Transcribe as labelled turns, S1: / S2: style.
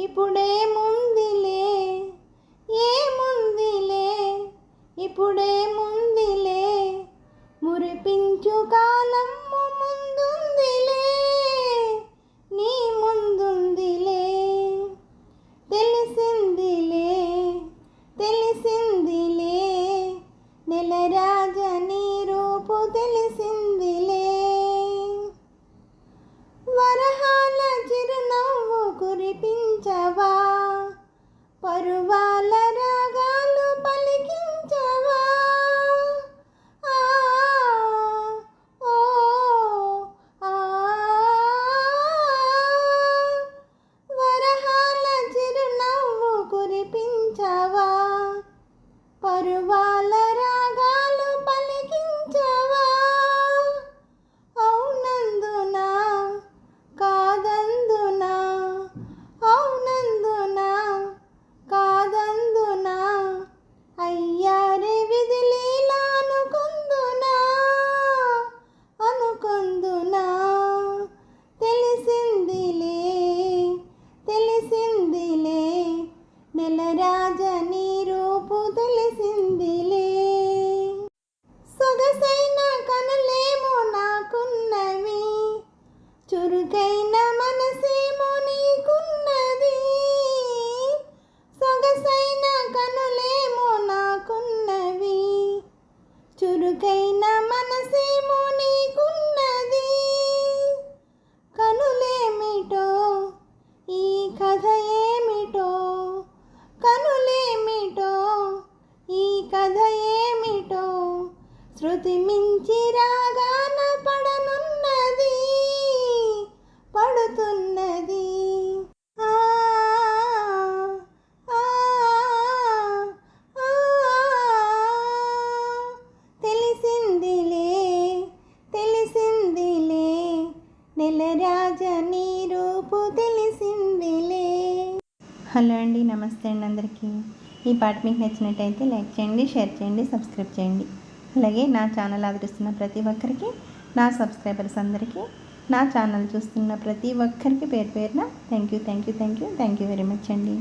S1: ఇప్పుడేముందిలే ఏముందిలే ఇప్పుడేముందిలే మురిపించు కాలము ముందుందిలే నీ ముందుందిలే తెలిసిందిలే తెలిసిందిలే నెలరాజ నీ రూపు తెలిసిందిలే వరహాల చిరునవ్వు కురిపించవా పరువాల రాగాలు పలికించవా వరహాల చిరునవ్వు కురిపించవా పరువాల రాగాలు పలికించవా అవునందునా కాదందునా అవునందునా కాదందునా అయ్యారే విధిలీలా అనుకుందునా అనుకుందునా తెలిసిందిలే తెలిసిందిలే నెలరాజ నీ రూపు తెలిసిందిలే సొగసైన కనులేమో నాకున్నవి చురుకైన మనసేమో నీకున్నది సొగసైన కనులేమో నాకున్నవి చురుకైన మనసేమో నీకున్నది కనులేమిటో ఈ కథ ఏమిటో కనులేమిటో ఈ కథ ఏమిటో శృతి మించి రాగాన పడనున్నది పడుతున్నది తెలిసిందిలే తెలిసిందిలే నెలరాజ నీ రూపు తెలిసిందిలే.
S2: హలో అండి, నమస్తే అండి అందరికీ. ఈ పాట మీకు నచ్చినట్టయితే లైక్ చేయండి, షేర్ చేయండి, సబ్స్క్రైబ్ చేయండి. అలాగే నా ఛానల్ ఆదరిస్తున్న ప్రతి ఒక్కరికి, నా సబ్స్క్రైబర్స్ అందరికీ, నా ఛానల్ చూస్తున్న ప్రతి ఒక్కరికి పేరు పేరున థ్యాంక్ యూ వెరీ మచ్ అండి.